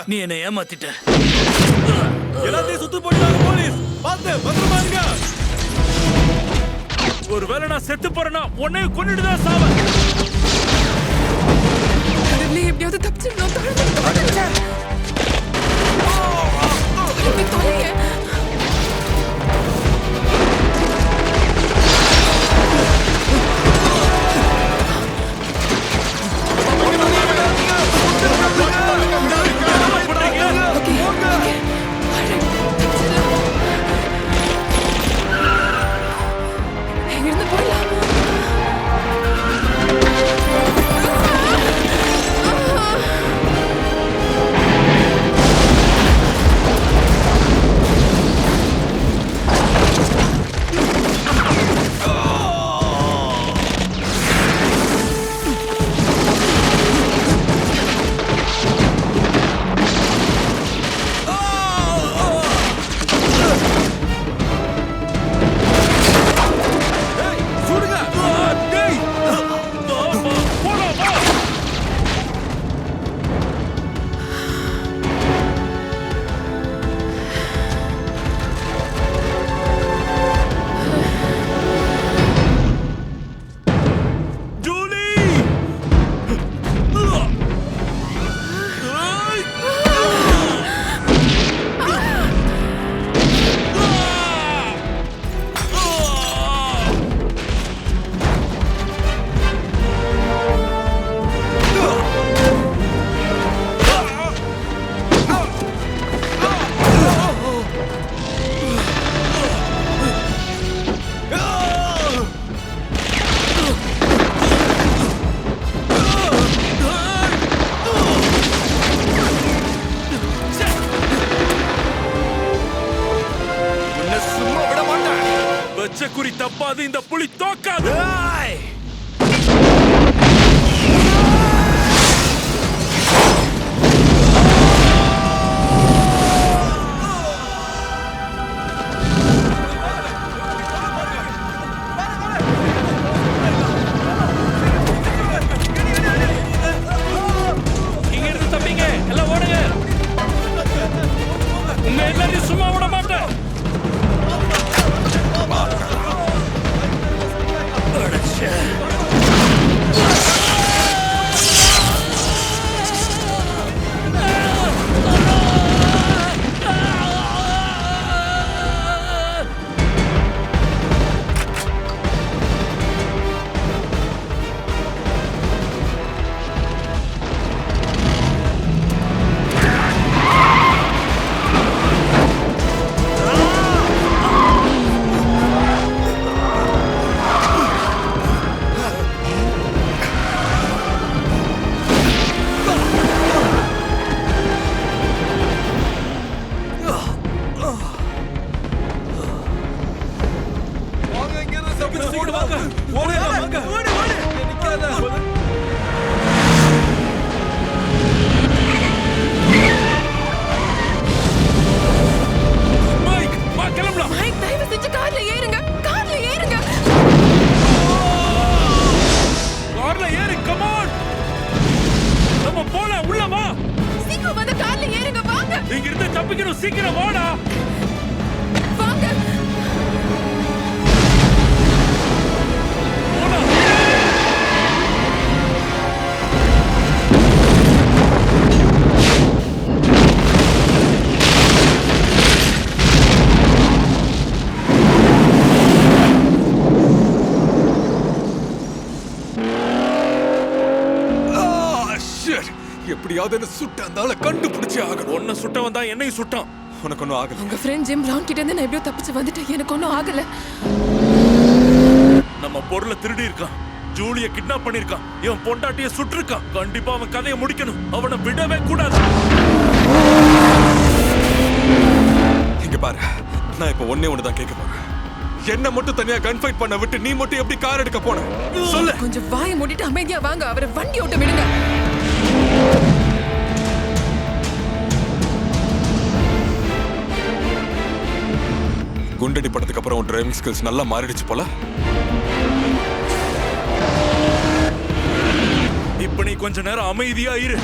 நீ என்ன ஏமாத்திட்ட. எல்லாத்தையும் சுத்து போடுறாங்க போலீஸ். பாத்து பத்திரமா இருங்க. ஒருவேளை நான் செத்து போறேன்னா உன்னையும் கொன்னுட்டுதான் சாவேன். கடவுளே, எப்படியாவது தப்பிச்சிடணும். தொலைங்க. குறி தப்பாது, இந்த புலி தோக்காது. இங்க இருந்து தப்பிங்க, எல்லாம் ஓடுங்க. உங்க எல்லாரையும் சும்மா விட மாட்டேன். சீக்கிரம் வாடா. எப்படியாவது சுட்ட அந்த கண்டுபிடிச்சே ஆகணும். ஒன்ன சுட்ட வந்தா என்னையும் சுட்டான். உனக்கு ஒன்னும் ஆகல. உங்க ஃப்ரெண்ட் ஜிம் ரவுண்ட் கிட்ட இருந்து நான் எப்படியோ தப்பிச்சு வந்துட்டேன். எனக்கு ஒன்னும் ஆகல. நம்ம பொருளை திருடி இருக்கான். ஜூலிய கிட்னாப் பண்ணிருக்கான். இவன் பொண்டாட்டிய சுட்டிருக்கான். கண்டிப்பா அவன் கதையை முடிக்கணும். அவனை விடவே கூடாது. இங்க பாரு, நான் இப்ப ஒண்ணே தான் கேட்க போறேன். என்ன மட்டும் தனியா கன் ஃபைட் பண்ண விட்டு நீ மட்டும் எப்படி கார் எடுக்க போன? சொல்லு. கொஞ்சம் வாயை மூடிட்டு அமைதியா வாங்க. அவரை வண்டி ஓட்ட விடுங்க. குண்டடி படத்துக்கு அப்புறம் டிரைவிங் ஸ்கில்ஸ் நல்லா மாறிடுச்சு போல. இப்ப நீ கொஞ்ச நேரம் அமைதியா இரு.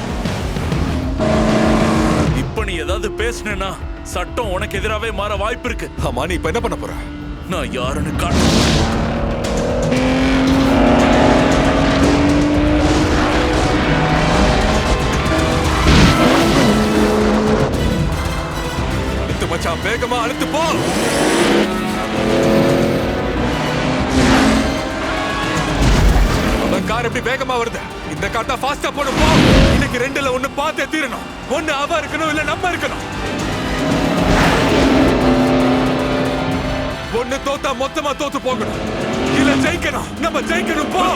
இப்ப நீ ஏதாவது பேசுனேன்னா சட்டம் உனக்கு எதிராவே மாற வாய்ப்பு இருக்கு. ஆமா, நீ இப்ப என்ன பண்ண போற? நான் யாருன்னு காட்டு. அழுத்து மச்சான், வேகமா அழுத்து போ. அவன் கார் எப்படி வேகமா வருது? இந்த கார் தான் ஃபாஸ்டா போடும் போ. இன்னைக்கு ரெண்டுல ஒண்ணு பார்த்தே தீரணும். ஒண்ணு அவ இருக்கணும், இல்ல நம்ம இருக்கணும். ஒண்ணு தோத்தா மொத்தமா தோத்து போகணும், இல்ல ஜெயிக்கணும். நம்ம ஜெயிக்கணும் போ.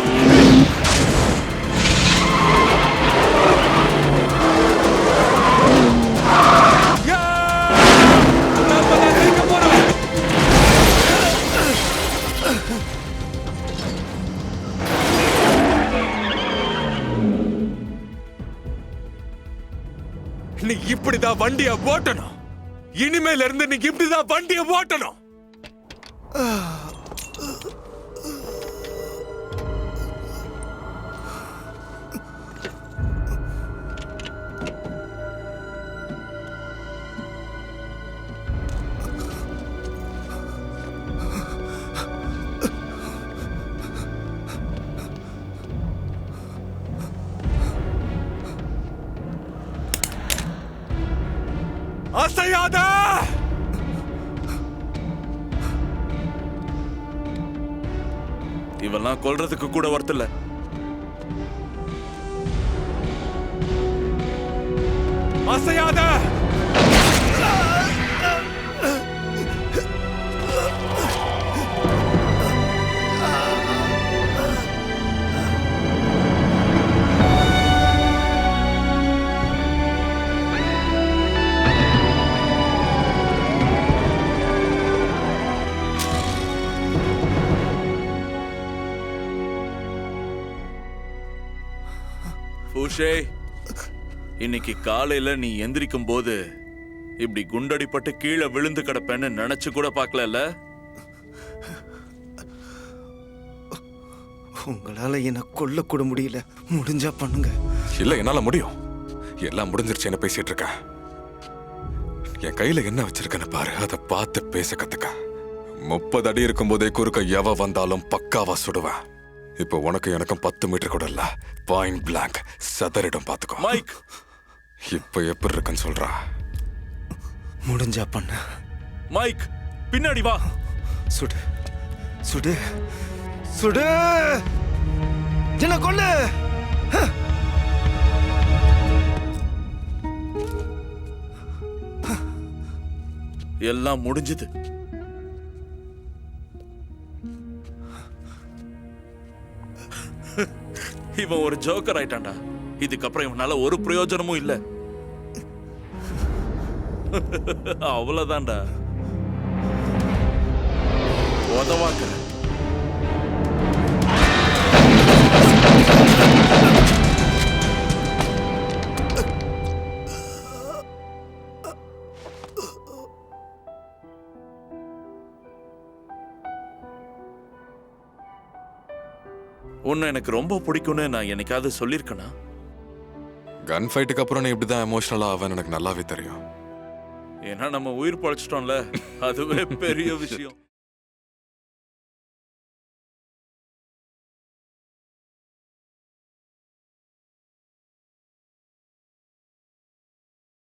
நீ இப்படிதான் வண்டிய ஓட்டணும். இனிமேல இருந்து நீ இப்படிதான் வண்டிய ஓட்டணும். அசையாத! இவெல்லாம் கொல்றதுக்கு கூட வரத்தில்ல. அசையாத! பூஷே, இன்னைக்கு காலையில நீ எந்திரிக்கும் போது இப்படி குண்டடிப்பட்டு கீழே விழுந்து கிடப்பேன்னு நினைச்சு கூட பார்க்கல. உங்களால என்ன கொல்ல கூட முடியல. முடிஞ்சா பண்ணுங்க. இல்ல, என்னால முடியும். எல்லாம் முடிஞ்சிருச்சு. என்ன பேசிட்டு இருக்க? என் கையில என்ன வச்சிருக்கேன்னு பாரு. அதை பார்த்து பேச கத்துக்க. 30 அடி இருக்கும் போதே குறுக்க எவ வந்தாலும் பக்காவா சுடுவேன். இப்போ உனக்கு எனக்கும் 10 மீட்டர் கூட இல்ல. பாயிண்ட் பிளாங்க் சதறிடும், பாத்துக்கோ. மைக், இப்ப எப்படி இருக்குன்னு சொல்றா? முடிஞ்சா பண்ண. மைக், பின்னாடி வா. சுடு சுடு சுடு, என்ன கொல்லு. எல்லாம் முடிஞ்சது. இவன் ஒரு ஜோக்கர் ஆயிட்டான்டா. இதுக்கப்புறம் இவனால ஒரு பிரயோஜனமும் இல்ல. அவ்வளவுதான்டா. உதவாக்க. உன்னை எனக்கு ரொம்ப பிடிக்கும்னு நான் என்னைக்காவது சொல்லியிருக்கேனா? கன் ஃபைட்டுக்கு அப்புறம் நீ இப்படிதான் எமோஷனலா ஆவேன்னு எனக்கு நல்லாவே தெரியும். ஏன்னா நம்ம உயிர் பழைச்சிட்டோம்ல, அதுவே பெரிய விஷயம்.